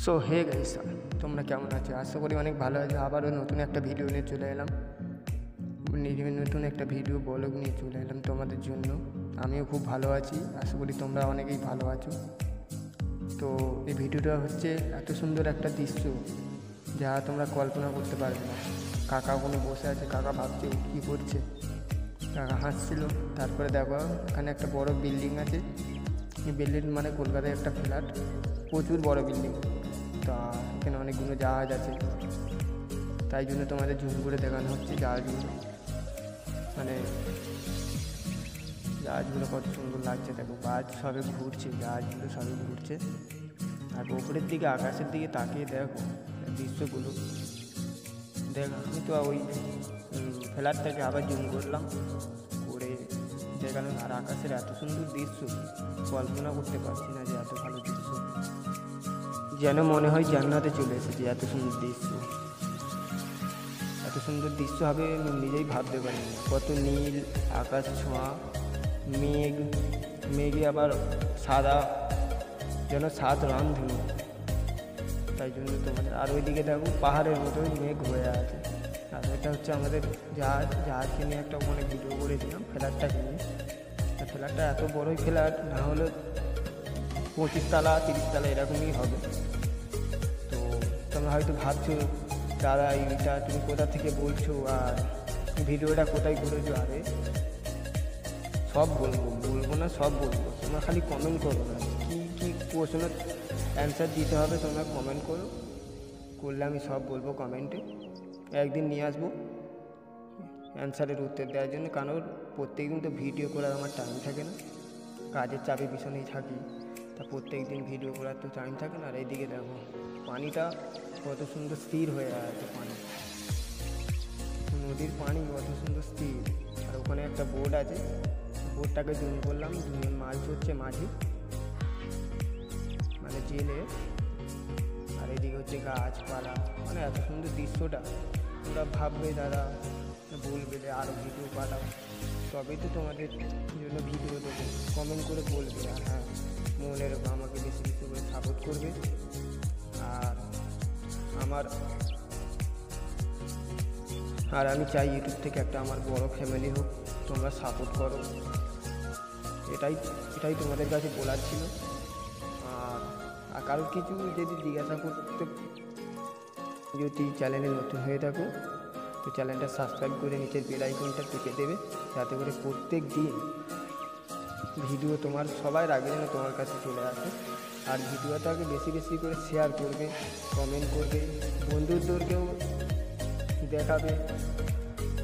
So hey guys, তোমরা কেমন আছো? আশা করি অনেক ভালো আছো। আবারও নতুন একটা ভিডিও নিয়ে চলে এলাম, নতুন একটা ভিডিও ব্লগ নিয়ে চলে এলাম তোমাদের জন্য। আমিও খুব ভালো আছি, আশা করি তোমরা অনেকেই ভালো আছো। তো এই ভিডিওটা হচ্ছে এত সুন্দর একটা দৃশ্য যা তোমরা কল্পনা করতে পারবে না। কাকা ওখানে বসে আছে, কাকা ভাবছে কী করছে, কাকা হাসছিল। তারপরে দেখো এখানে একটা বড় বিল্ডিং আছে, এই বিল্ডিং মানে কলকাতায় একটা ফ্ল্যাট, প্রচুর বড় বিল্ডিং। তা এখানে অনেকগুলো জাহাজ আছে, তাই জন্য তোমাদের জুম করে দেখানো হচ্ছে জাহাজগুলো। মানে জাহাজগুলো কত সুন্দর লাগছে, দেখো বাজ সবে ঘুরছে, জাহাজগুলো সবে ঘুরছে। আর ওপরের দিকে আকাশের দিকে তাকিয়ে দেখো দৃশ্যগুলো। দেখ আমি তো ওই ফ্ল্যাটটাকে আবার জুম করলাম, করে দেখালাম। আর আকাশের এত সুন্দর দৃশ্য কল্পনা করতে পারছি না যে এত ভালো দৃশ্য, যেন মনে হয় জান্নাতে চলে এসেছি। এত সুন্দর দৃশ্য, এত সুন্দর দৃশ্য হবে আমি নিজেই ভাবতে পারিনি। কত নীল আকাশ ছোঁয়া, মেঘে আবার সাদা, যেন সাত রংধনু। তাই জন্য তোমাদের আর ওইদিকে দেখো পাহাড়ের মতোই মেঘ হয়ে আছে। আর এটা হচ্ছে আমাদের জাহাজকে নিয়ে একটা ওখানে ভিডিও করেছিলাম ফ্ল্যাটটাকে নিয়ে। ফ্ল্যাটটা এত বড়ই ফ্ল্যাট, না হলে 25 তলা 30 তলা এরকমই হবে। তো তোমরা হয়তো ভাবছো দাদা এইটা তুমি কোথা থেকে বলছো আর ভিডিওটা কোথায় করেছো। আরে সব বলবো না, সব বলবো। তোমরা খালি কমেন্ট করো না, কী প্রশ্নের অ্যান্সার দিতে হবে তোমরা কমেন্ট করলে আমি সব বলবো কমেন্টে। একদিন নিয়ে আসবো অ্যান্সারের উত্তর দেওয়ার জন্য, কারণ প্রত্যেক দিন তো ভিডিও করার আমার টাইম থাকে না, কাজের চাপে পিছনেই থাকি। তা প্রত্যেক দিন ভিডিও করার তো টাইম থাকে না। আর এইদিকে দেখো পানিটা কত সুন্দর স্থির হয়ে আছে, পানি নদীর পানি কত সুন্দর স্থির। আর ওখানে একটা বোট আছে, বোটটাকে জুম করলাম, দুজন মাছ ধরছে মাঝি, মানে জেলে। আর এদিকে হচ্ছে গাছপালা, মানে এত সুন্দর দৃশ্যটা। তোমরা ভাববে দাদা, বলবে যে আরও ভিডিও পাঠাও, তবেই তো তোমাদের জন্য ভিডিও দেবো। কমেন্ট করে বলবে, আর হ্যাঁ মনের আমাকে বেশি বেশি করে সাপোর্ট করবে। আর আমি চাই ইউটিউব থেকে একটা আমার বড় ফ্যামিলি হোক, তোমরা সাপোর্ট করো। এটাই তোমাদের কাছে বলার ছিল। আর কারোর কিছু যদি জিজ্ঞাসা করতে, যদি চ্যানেলে নতুন হয়ে থাকো তো চ্যানেলটা সাবস্ক্রাইব করে নিচের বেল আইকনটা টিপে দেবে, যাতে করে প্রত্যেক দিন ভিডিও তোমার সবার আগে যেন তোমার কাছে চলে আসে। আর ভিডিওটাকে বেশি বেশি করে শেয়ার করবে, কমেন্ট করবে, বন্ধুদেরকেও দেখাবে।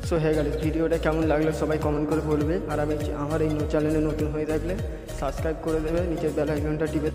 সো হয়ে গেল, ভিডিওটা কেমন লাগলো সবাই কমেন্ট করে বলবে। আর আমার এই চ্যানেলে নতুন হয়ে থাকলে সাবস্ক্রাইব করে দেবে, নিচের বেল আইকনটা টিপে।